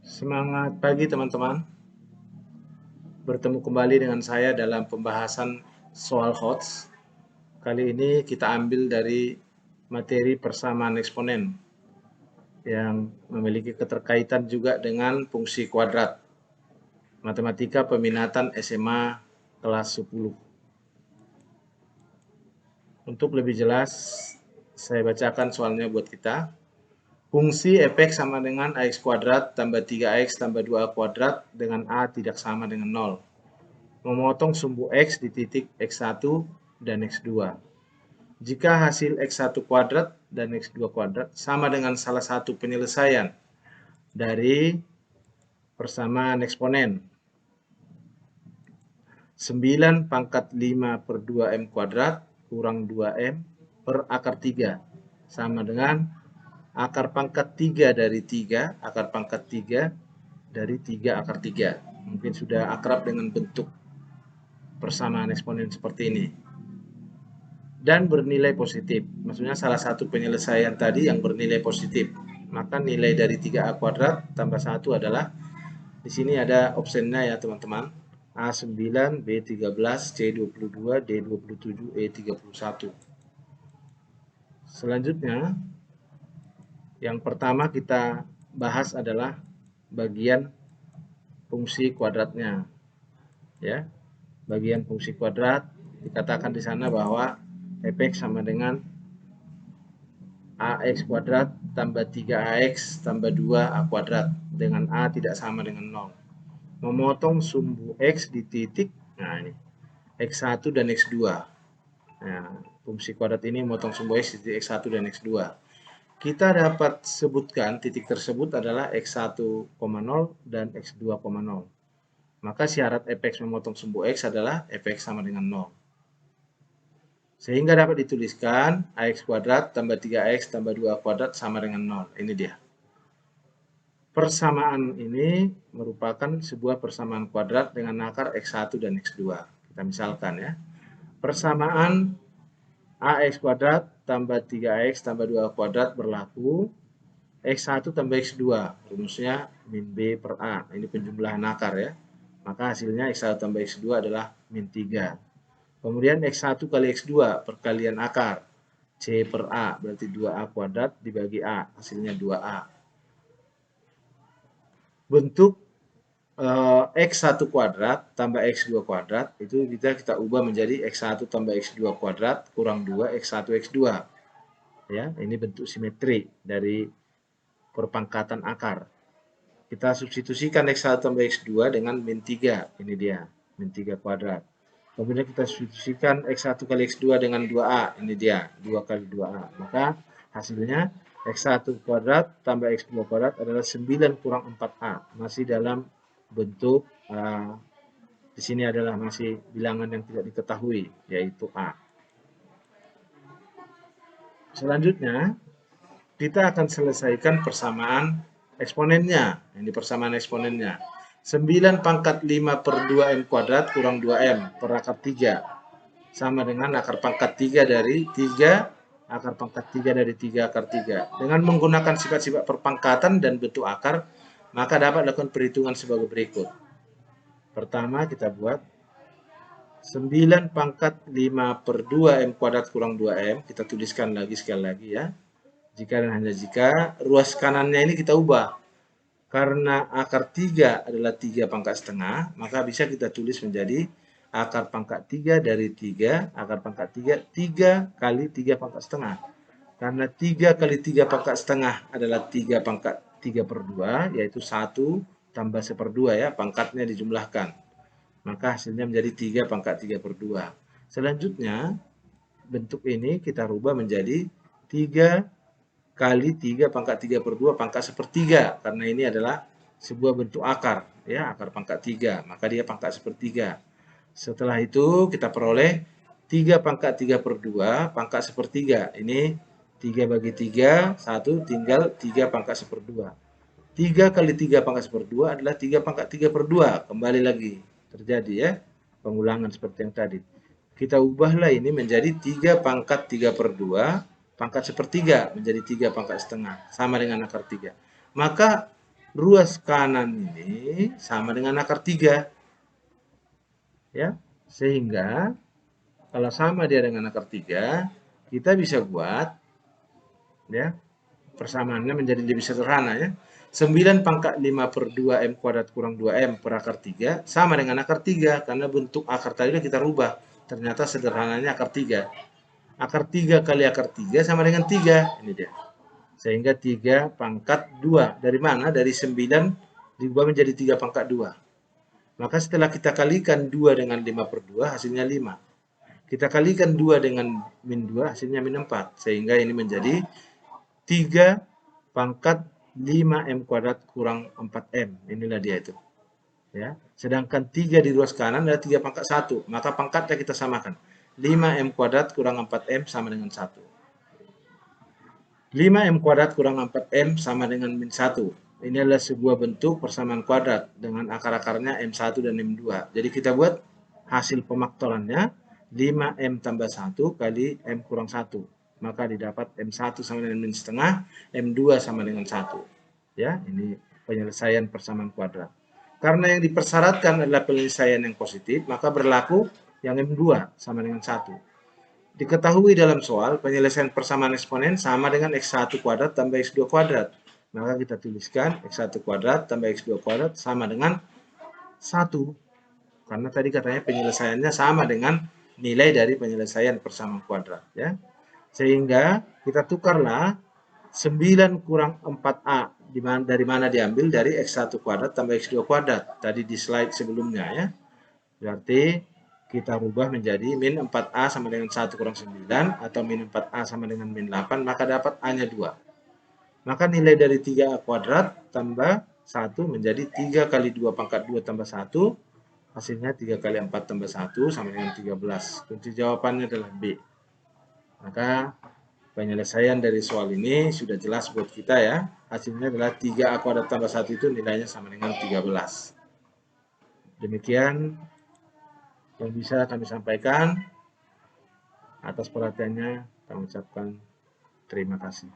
Semangat pagi teman-teman. Bertemu kembali dengan saya dalam pembahasan soal HOTS. Kali ini kita ambil dari materi persamaan eksponen yang memiliki keterkaitan juga dengan fungsi kuadrat. Matematika peminatan SMA kelas 10. Untuk lebih jelas, saya bacakan soalnya buat kita. Fungsi fx sama dengan ax kuadrat tambah 3x tambah 2a kuadrat dengan a tidak sama dengan 0. Memotong sumbu x di titik x1 dan x2. Jika hasil x1 kuadrat dan x2 kuadrat sama dengan salah satu penyelesaian dari persamaan eksponen 9 pangkat 5 per 2m kuadrat kurang 2m per akar 3 sama dengan akar pangkat 3 dari 3, akar pangkat 3 dari 3 akar 3. Mungkin sudah akrab dengan bentuk persamaan eksponen seperti ini. Dan bernilai positif. Maksudnya salah satu penyelesaian tadi yang bernilai positif. Maka nilai dari 3a kuadrat tambah 1 adalah, di sini ada opsinya ya teman-teman. A9, B13, C22, D27, E31. Selanjutnya, yang pertama kita bahas adalah bagian fungsi kuadratnya. Ya, bagian fungsi kuadrat dikatakan di sana bahwa fx sama dengan ax kuadrat tambah 3ax tambah 2a kuadrat dengan a tidak sama dengan 0. Memotong sumbu x di titik, nah ini, x1 dan x2. Nah, fungsi kuadrat ini memotong sumbu x di titik x1 dan x2. Kita dapat sebutkan titik tersebut adalah x1,0 dan x2,0. Maka syarat fx memotong sumbu x adalah fx sama dengan 0. Sehingga dapat dituliskan ax kuadrat tambah 3x tambah 2a kuadrat sama dengan 0. Ini dia. Persamaan ini merupakan sebuah persamaan kuadrat dengan akar x1 dan x2. Kita misalkan ya. Persamaan ax kuadrat tambah 3x tambah 2a kuadrat berlaku x1 tambah x2. Rumusnya min b per a. Ini penjumlahan akar ya. Maka hasilnya x1 tambah x2 adalah min 3. Kemudian x1 kali x2 perkalian akar. C per A berarti 2A kuadrat dibagi A. Hasilnya 2A. Bentuk x1 kuadrat tambah x2 kuadrat itu kita ubah menjadi x1 tambah x2 kuadrat kurang 2 x1 x2. Ya, ini bentuk simetri dari perpangkatan akar. Kita substitusikan x1 tambah x2 dengan min 3. Ini dia, min 3 kuadrat. Kemudian kita substitusikan x1 kali x2 dengan 2a. Ini dia, 2 kali 2a. Maka hasilnya x1 kuadrat tambah x2 kuadrat adalah 9 kurang 4a. Masih dalam bentuk, di sini adalah masih bilangan yang tidak diketahui, yaitu a. Selanjutnya, kita akan selesaikan persamaan eksponennya. Ini persamaan eksponennya. 9 pangkat 5 per 2m kuadrat kurang 2m per akar 3. Sama dengan akar pangkat 3 dari 3, akar pangkat 3 dari 3 akar 3. Dengan menggunakan sifat-sifat perpangkatan dan bentuk akar, maka dapat dilakukan perhitungan sebagai berikut. Pertama kita buat 9 pangkat 5 per 2m kuadrat kurang 2m. Kita tuliskan lagi sekali lagi ya. Jika dan hanya jika ruas kanannya ini kita ubah. Karena akar 3 adalah 3 pangkat setengah, maka bisa kita tulis menjadi akar pangkat 3 dari 3, akar pangkat 3, 3 kali 3 pangkat setengah. Karena 3 kali 3 pangkat setengah adalah 3 pangkat 3 per 2, yaitu 1 tambah 1/2 ya, pangkatnya dijumlahkan. Maka hasilnya menjadi 3 pangkat 3 per 2. Selanjutnya, bentuk ini kita rubah menjadi 3 kali 3 pangkat 3 per 2 pangkat 1/3. Karena ini adalah sebuah bentuk akar. Ya, akar pangkat 3. Maka dia pangkat 1/3. Setelah itu kita peroleh 3 pangkat 3 per 2 pangkat 1/3. Ini 3 bagi 3, 1 tinggal 3 pangkat 1/2. 3 kali 3 pangkat 1/2 adalah 3 pangkat 3 per 2. Kembali lagi terjadi ya, pengulangan seperti yang tadi. Kita ubahlah ini menjadi 3 pangkat 3 per 2 pangkat 1/3 menjadi 3 pangkat setengah, sama dengan akar 3. Maka ruas kanan ini sama dengan akar 3. Ya, sehingga kalau sama dia dengan akar 3, kita bisa buat ya persamaannya menjadi lebih sederhana ya. 9 pangkat 5 per 2M kuadrat kurang 2M per akar 3 sama dengan akar 3 karena bentuk akar tadi kita rubah. Ternyata sederhananya akar 3. Akar 3 kali akar 3 sama dengan 3. Ini dia. Sehingga 3 pangkat 2. Dari mana? Dari 9 diubah menjadi 3 pangkat 2. Maka setelah kita kalikan 2 dengan 5 per 2 hasilnya 5. Kita kalikan 2 dengan min 2 hasilnya min 4. Sehingga ini menjadi 3 pangkat 5M kuadrat kurang 4M. Inilah dia itu. Ya. Sedangkan 3 di ruas kanan adalah 3 pangkat 1. Maka pangkatnya kita samakan. 5M kuadrat kurang 4M sama dengan 1. 5M kuadrat kurang 4M sama dengan min 1. Ini adalah sebuah bentuk persamaan kuadrat dengan akar-akarnya M1 dan M2. Jadi kita buat hasil pemaktorannya 5M tambah 1 kali M kurang 1. Maka didapat M1 sama dengan min setengah, M2 sama dengan 1. Ya, ini penyelesaian persamaan kuadrat. Karena yang dipersyaratkan adalah penyelesaian yang positif, maka berlaku yang M2 sama dengan 1. Diketahui dalam soal penyelesaian persamaan eksponen sama dengan X1 kuadrat tambah X2 kuadrat. Maka kita tuliskan X1 kuadrat tambah X2 kuadrat sama dengan 1. Karena tadi katanya penyelesaiannya sama dengan nilai dari penyelesaian persamaan kuadrat. Ya. Sehingga kita tukarlah 9 kurang 4A. Dari mana diambil? Dari X1 kuadrat tambah X2 kuadrat. Tadi di slide sebelumnya ya. Berarti kita rubah menjadi min 4A sama dengan 1 kurang 9 atau min 4A sama dengan min 8, maka dapat A-nya 2. Maka nilai dari 3A kuadrat tambah 1 menjadi 3 kali 2 pangkat 2 tambah 1, hasilnya 3 kali 4 tambah 1 sama dengan 13. Kunci jawabannya adalah B. Maka penyelesaian dari soal ini sudah jelas buat kita ya. Hasilnya adalah 3A kuadrat tambah 1 itu nilainya sama dengan 13. Demikian yang bisa kami sampaikan. Atas perhatiannya kami ucapkan terima kasih.